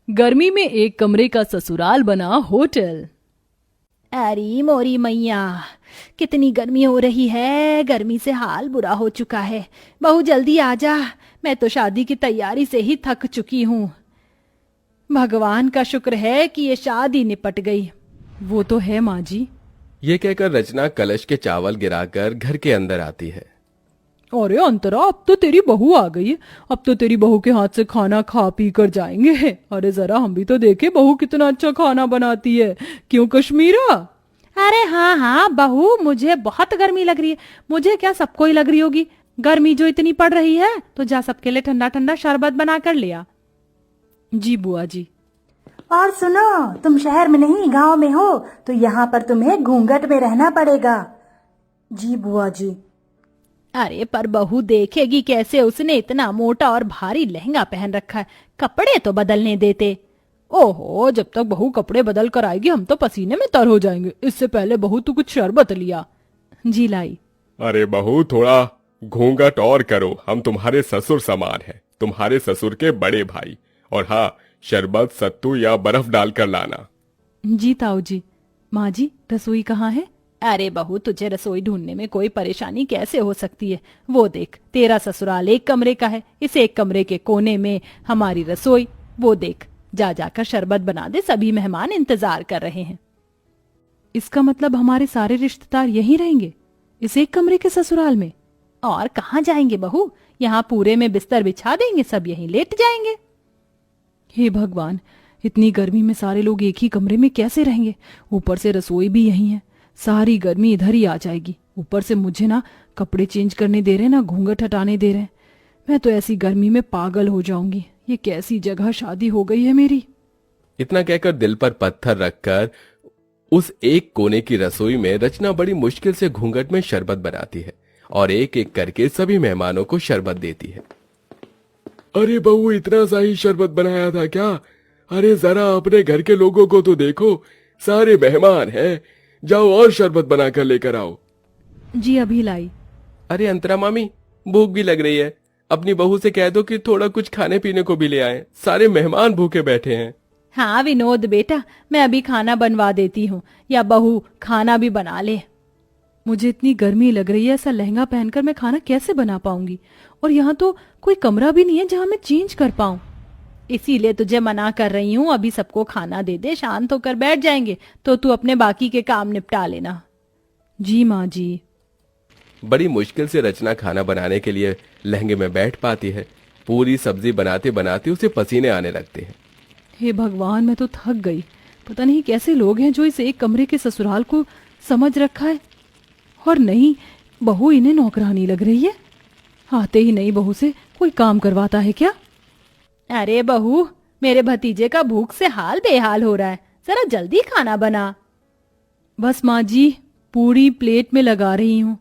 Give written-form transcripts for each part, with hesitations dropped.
गर्मी में एक कमरे का ससुराल बना होटल। अरे मोरी मैया, कितनी गर्मी हो रही है। गर्मी से हाल बुरा हो चुका है। बहू जल्दी आ जा, मैं तो शादी की तैयारी से ही थक चुकी हूँ। भगवान का शुक्र है कि ये शादी निपट गई। वो तो है माँ जी। ये कहकर रचना कलश के चावल गिराकर घर के अंदर आती है। अरे अंतरा, अब तो तेरी बहू आ गई है। अब तो तेरी बहू के हाथ से खाना खा पी कर जाएंगे। अरे जरा हम भी तो देखे बहू कितना अच्छा खाना बनाती है। क्यों कश्मीरा? अरे हाँ हाँ बहू, मुझे बहुत गर्मी लग रही है। मुझे क्या, सबको ही लग रही होगी। गर्मी जो इतनी पड़ रही है, तो जा सबके लिए ठंडा ठंडा शरबत बना कर ले आ। जी बुआ जी। और सुनो, तुम शहर में नहीं गांव में हो, तो यहाँ पर तुम्हें घूंघट में रहना पड़ेगा। जी बुआ जी। अरे पर बहू देखेगी कैसे? उसने इतना मोटा और भारी लहंगा पहन रखा है, कपड़े तो बदलने देते। ओहो, जब तक बहू कपड़े बदल कर आएगी हम तो पसीने में तर हो जाएंगे। इससे पहले बहू तू कुछ शरबत लिया। जी लाई। अरे बहू, थोड़ा घूंघट और करो, हम तुम्हारे ससुर समान हैं, तुम्हारे ससुर के बड़े भाई। और हाँ, शरबत सत्तू या बर्फ डालकर लाना। जी ताऊ जी। माँ जी, रसोई कहाँ है? अरे बहू, तुझे रसोई ढूंढने में कोई परेशानी कैसे हो सकती है? वो देख, तेरा ससुराल एक कमरे का है, इस एक कमरे के कोने में हमारी रसोई। वो देख, जा जाकर शरबत बना दे, सभी मेहमान इंतजार कर रहे हैं। इसका मतलब हमारे सारे रिश्तेदार यहीं रहेंगे, इस एक कमरे के ससुराल में? और कहाँ जाएंगे बहू? यहाँ पूरे में बिस्तर बिछा देंगे, सब यहीं लेट जाएंगे। हे भगवान, इतनी गर्मी में सारे लोग एक ही कमरे में कैसे रहेंगे? ऊपर से रसोई भी यहीं है, सारी गर्मी इधर ही आ जाएगी। ऊपर से मुझे ना कपड़े चेंज करने दे रहे, ना घूंघट हटाने दे रहे। मैं तो ऐसी गर्मी में पागल हो जाऊंगी। ये कैसी जगह शादी हो गई है मेरी। इतना कहकर दिल पर पत्थर रखकर उस एक कोने की रसोई में रचना बड़ी मुश्किल से घूंघट में शरबत बनाती है और एक एक करके सभी मेहमानों को शरबत देती है। अरे बहू, इतना सा ही शरबत बनाया था क्या? अरे जरा अपने घर के लोगों को तो देखो, सारे मेहमान हैं। जाओ और शरबत बनाकर लेकर आओ। जी अभी लाई। अरे अंतरा मामी, भूख भी लग रही है, अपनी बहू से कह दो कि थोड़ा कुछ खाने पीने को भी ले आए, सारे मेहमान भूखे बैठे हैं। हाँ विनोद बेटा, मैं अभी खाना बनवा देती हूँ, या बहू खाना भी बना ले। मुझे इतनी गर्मी लग रही है, ऐसा लहंगा पहनकर मैं खाना कैसे बना पाऊंगी? और यहाँ तो कोई कमरा भी नहीं है जहाँ मैं चेंज कर पाऊं। इसीलिए तुझे मना कर रही हूँ, अभी सबको खाना दे दे, शांत होकर बैठ जाएंगे, तो तू अपने बाकी के काम निपटा लेना। जी माँ जी। बड़ी मुश्किल से रचना खाना बनाने के लिए लहंगे में बैठ पाती है। पूरी सब्जी बनाते बनाते उसे पसीने आने लगते हैं। हे भगवान, मैं तो थक गई। पता नहीं कैसे लोग हैं जो इस एक कमरे के ससुराल को समझ रखा है। और नहीं, बहू इन्हें नौकरानी लग रही है। आते ही नई बहू से कोई काम करवाता है क्या? अरे बहू, मेरे भतीजे का भूख से हाल बेहाल हो रहा है, जरा जल्दी खाना बना। बस माँ जी, पूरी प्लेट में लगा रही हूँ।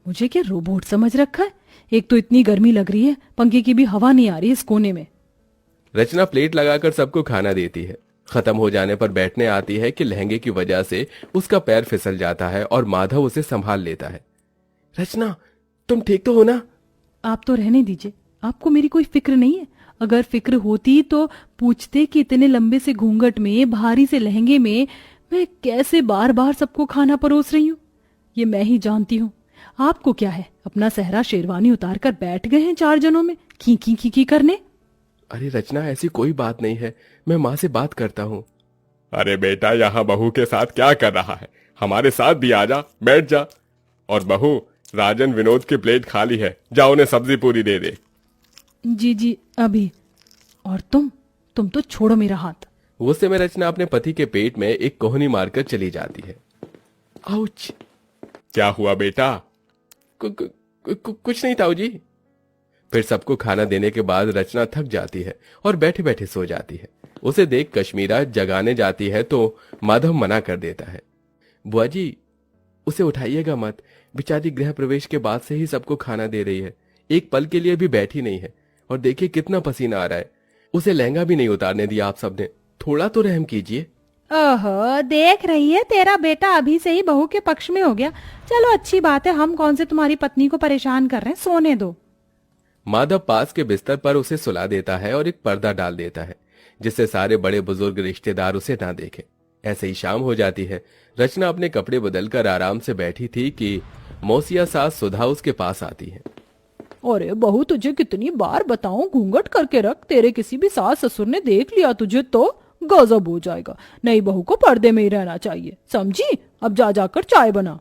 मुझे क्या रोबोट समझ रखा है? एक तो इतनी गर्मी लग रही है, पंखे की भी हवा नहीं आ रही इस कोने में। रचना प्लेट लगाकर सबको खाना देती है। खत्म हो जाने पर बैठने आती है कि लहंगे की वजह से उसका पैर फिसल जाता है और माधव उसे संभाल लेता है। रचना, तुम ठीक तो हो ना? आप तो रहने दीजिए, आपको मेरी कोई फिक्र नहीं है। अगर फिक्र होती तो पूछते कि इतने लंबे से घूंघट में, भारी से लहंगे में मैं कैसे बार बार सबको खाना परोस रही हूँ। ये मैं ही जानती हूँ। आपको क्या है, अपना सहरा शेरवानी उतार कर बैठ गए हैं 4 जनों में खी खी खी खी करने। अरे रचना, ऐसी कोई बात नहीं है, मैं माँ से बात करता हूँ। अरे बेटा, यहाँ बहू के साथ क्या कर रहा है? हमारे साथ भी आजा, बैठ जा। और बहू, राजन विनोद की प्लेट खाली है, जाओ उन्हें सब्जी पूरी दे दे। जी जी अभी। और तुम तो छोड़ो मेरा हाथ। गुस्से में रचना अपने पति के पेट में एक कोहनी मारकर चली जाती है। आउच! क्या हुआ बेटा? कुछ नहीं ताऊ जी। फिर सबको खाना देने के बाद रचना थक जाती है और बैठे बैठे सो जाती है। उसे देख कश्मीरा जगाने जाती है तो माधव मना कर देता है। बुआ जी, उसे उठाइएगा मत, बेचारी गृह प्रवेश के बाद से ही सबको खाना दे रही है, एक पल के लिए भी बैठी नहीं है। और देखिए कितना पसीना आ रहा है, उसे लहंगा भी नहीं उतारने दिया आप सबने, थोड़ा तो रहम कीजिए। ओहो, देख रही है, तेरा बेटा अभी से ही बहू के पक्ष में हो गया। चलो अच्छी बात है, हम कौन से तुम्हारी पत्नी को परेशान कर रहे हैं, सोने दो। माधव पास के बिस्तर पर उसे सुला देता है और एक पर्दा डाल देता है, जिससे सारे बड़े बुजुर्ग रिश्तेदार उसे ना देखें। ऐसे ही शाम हो जाती है। रचना अपने कपड़े बदलकर आराम से बैठी थी कि मौसिया सास सुधा उसके पास आती है। अरे बहू, तुझे कितनी बार बताऊं घूंघट करके रख, तेरे किसी भी सास ससुर ने देख लिया तुझे तो गजब हो जाएगा। नई बहू को पर्दे में ही रहना चाहिए, समझी? अब जा जाकर चाय बना।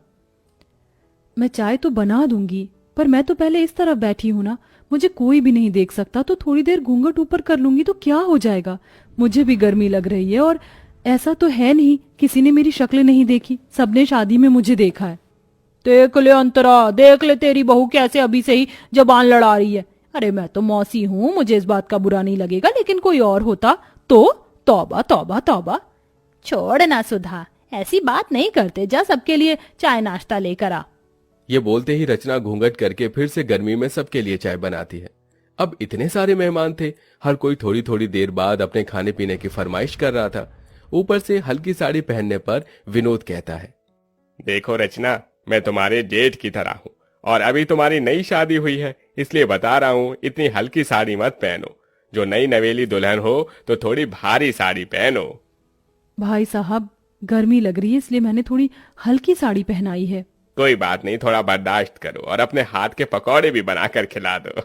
मैं चाय तो बना दूंगी, पर मैं तो पहले इस तरफ बैठी हूं ना, मुझे कोई भी नहीं देख सकता, तो थोड़ी देर घूंघट ऊपर कर लूंगी तो क्या हो जाएगा। मुझे भी गर्मी लग रही है, और ऐसा तो है नहीं किसी ने मेरी शक्ल नहीं देखी, सबने शादी में मुझे देखा है। देख ले अंतरा, देख ले तेरी बहू कैसे अभी से ही जबान लड़ा रही है। अरे मैं तो मौसी हूँ, मुझे इस बात का बुरा नहीं लगेगा, लेकिन कोई और होता तो तौबा तौबा तौबा। छोड़ ना सुधा, ऐसी बात नहीं करते, जा सबके लिए चाय नाश्ता लेकर आ। ये बोलते ही रचना घूंघट करके फिर से गर्मी में सबके लिए चाय बनाती है। अब इतने सारे मेहमान थे, हर कोई थोड़ी थोड़ी देर बाद अपने खाने पीने की फरमाइश कर रहा था। ऊपर से हल्की साड़ी पहनने पर विनोद कहता है, देखो रचना, मैं तुम्हारे जेठ की तरह हूँ और अभी तुम्हारी नई शादी हुई है, इसलिए बता रहा हूँ इतनी हल्की साड़ी मत पहनो। जो नई नवेली दुल्हन हो तो थोड़ी भारी साड़ी पहनो। भाई साहब, गर्मी लग रही है इसलिए मैंने थोड़ी हल्की साड़ी पहनाई है। कोई बात नहीं, थोड़ा बर्दाश्त करो और अपने हाथ के पकौड़े भी बनाकर खिला दो।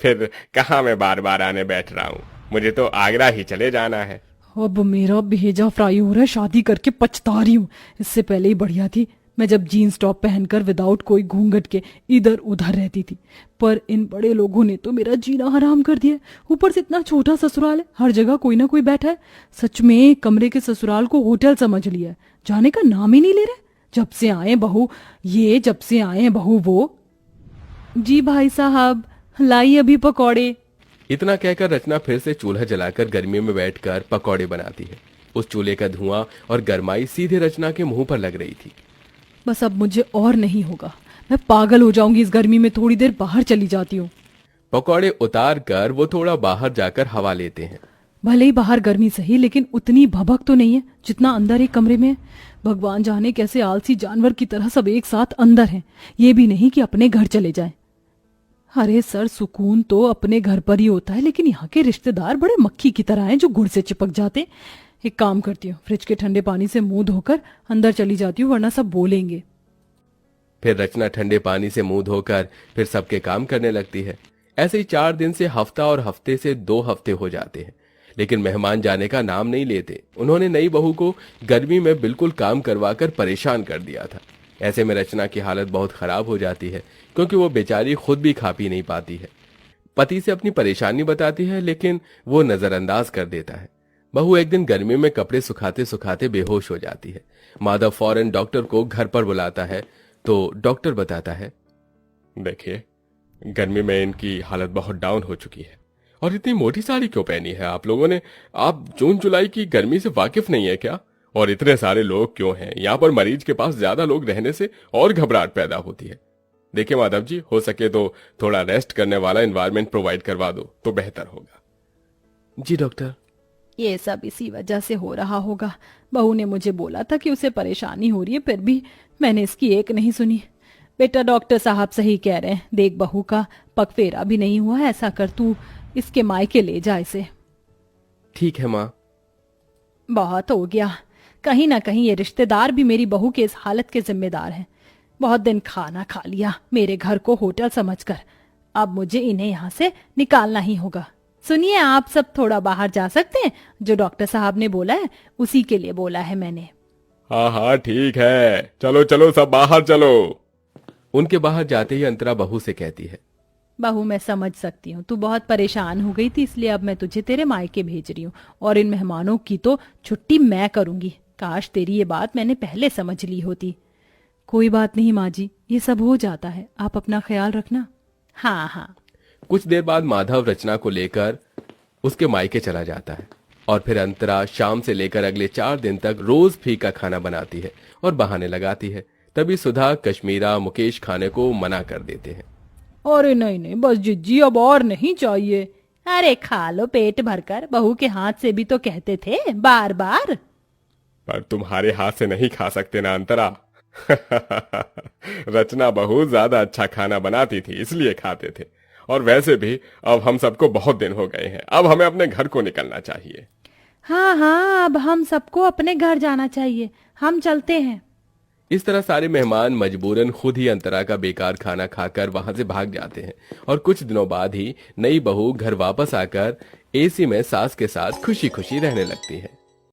फिर कहाँ मैं बार बार आने बैठ रहा हूँ, मुझे तो आगरा ही चले जाना है। अब मेरा भेजा फ्राई हो रहा है, शादी करके पछता रही हूँ। इससे पहले ही बढ़िया थी मैं जब जीन्स टॉप पहनकर विदाउट कोई घूंघट के इधर उधर रहती थी, पर इन बड़े लोगों ने तो मेरा जीना हराम कर दिया। ऊपर से इतना छोटा ससुराल है, हर जगह कोई ना कोई बैठा है। सच में कमरे के ससुराल को होटल समझ लिया है, जाने का नाम ही नहीं ले रहे। जब से आए बहू ये, जब से आए बहू वो। जी भाई साहब, लाई अभी पकौड़े। इतना कहकर रचना फिर से चूल्हा जलाकर गर्मी में बैठकर पकौड़े बनाती है। उस चूल्हे का धुआं और गर्माई सीधे रचना के मुंह पर लग रही थी। बस अब मुझे और नहीं होगा, मैं पागल हो जाऊंगी इस गर्मी में, थोड़ी देर बाहर चली जाती हूँ। पकौड़े उतार कर वो थोड़ा बाहर जाकर हवा लेते हैं। भले ही बाहर गर्मी सही, लेकिन उतनी भभक तो नहीं है जितना अंदर एक कमरे में है। भगवान जाने कैसे आलसी जानवर की तरह सब एक साथ अंदर हैं, ये भी नहीं कि अपने घर चले जाएं। अरे सर, सुकून तो अपने घर पर ही होता है, लेकिन यहाँ के रिश्तेदार बड़े मक्खी की तरह हैं जो गुड़ से चिपक जाते। एक काम करती हूँ, फ्रिज के ठंडे पानी से मुंह धोकर अंदर चली जाती हूँ, वरना सब बोलेंगे। फिर रचना ठंडे पानी से मुंह धोकर फिर सबके काम करने लगती है। ऐसे ही 4 दिन से हफ्ता और हफ्ते से 2 हफ्ते हो जाते हैं, लेकिन मेहमान जाने का नाम नहीं लेते। उन्होंने नई बहू को गर्मी में बिल्कुल काम करवाकर परेशान कर दिया था। ऐसे में रचना की हालत बहुत खराब हो जाती है, क्योंकि वो बेचारी खुद भी खा पी नहीं पाती है। पति से अपनी परेशानी बताती है, लेकिन वो नजरअंदाज कर देता है। बहू एक दिन गर्मी में कपड़े सुखाते सुखाते बेहोश हो जाती है। माधव फौरन डॉक्टर को घर पर बुलाता है, तो डॉक्टर बताता है, देखिए, गर्मी में इनकी हालत बहुत डाउन हो चुकी है। और इतनी मोटी साड़ी क्यों पहनी है आप लोगों ने? आप जून जुलाई की गर्मी से वाकिफ नहीं है क्या? और इतने सारे लोग क्यों हैं? यहाँ पर मरीज के पास ज्यादा लोग रहने से और घबराहट पैदा होती है। देखिए माधव जी, हो सके तो थोड़ा रेस्ट करने वाला एनवायरनमेंट प्रोवाइड करवा दो तो बेहतर होगा। जी डॉक्टर। ये सब इसी वजह से हो रहा होगा। बहू ने मुझे बोला था कि उसे परेशानी हो रही है, फिर भी मैंने इसकी एक नहीं सुनी। बेटा, डॉक्टर साहब सही कह रहे हैं। देख, बहू का पगफेरा भी नहीं हुआ है, ऐसा कर तू इसके मायके ले जा इसे। ठीक है माँ। बहुत हो गया, कहीं ना कहीं ये रिश्तेदार भी मेरी बहू के इस हालत के जिम्मेदार हैं। बहुत दिन खाना खा लिया मेरे घर को होटल समझकर, अब मुझे इन्हें यहाँ से निकालना ही होगा। सुनिए, आप सब थोड़ा बाहर जा सकते हैं? जो डॉक्टर साहब ने बोला है उसी के लिए बोला है मैंने। हाँ हाँ ठीक है, चलो चलो सब बाहर चलो। उनके बाहर जाते ही अंतरा बहू से कहती है, बहू मैं समझ सकती हूँ, तू बहुत परेशान हो गई थी, इसलिए अब मैं तुझे तेरे मायके भेज रही हूँ और इन मेहमानों की तो छुट्टी मैं करूंगी। काश तेरी ये बात मैंने पहले समझ ली होती। कोई बात नहीं माँ जी, ये सब हो जाता है, आप अपना ख्याल रखना। हाँ हाँ। कुछ देर बाद माधव रचना को लेकर उसके मायके चला जाता है और फिर अंतरा शाम से लेकर अगले 4 दिन तक रोज फीका खाना बनाती है और बहाने लगाती है। तभी सुधा, कश्मीरा, मुकेश खाने को मना कर देते हैं। अरे नहीं नहीं, बस जिज्जी, अब और नहीं चाहिए। अरे खा लो पेट भरकर, बहू के हाथ से भी तो कहते थे बार बार। पर तुम्हारे हाथ से नहीं खा सकते ना अंतरा। रचना बहू ज्यादा अच्छा खाना बनाती थी इसलिए खाते थे, और वैसे भी अब हम सबको बहुत दिन हो गए हैं, अब हमें अपने घर को निकलना चाहिए। हाँ हाँ, अब हम सबको अपने घर जाना चाहिए, हम चलते हैं। इस तरह सारे मेहमान मजबूरन खुद ही अंतरा का बेकार खाना खाकर वहां से भाग जाते हैं और कुछ दिनों बाद ही नई बहू घर वापस आकर एसी में सास के साथ खुशी खुशी रहने लगती है।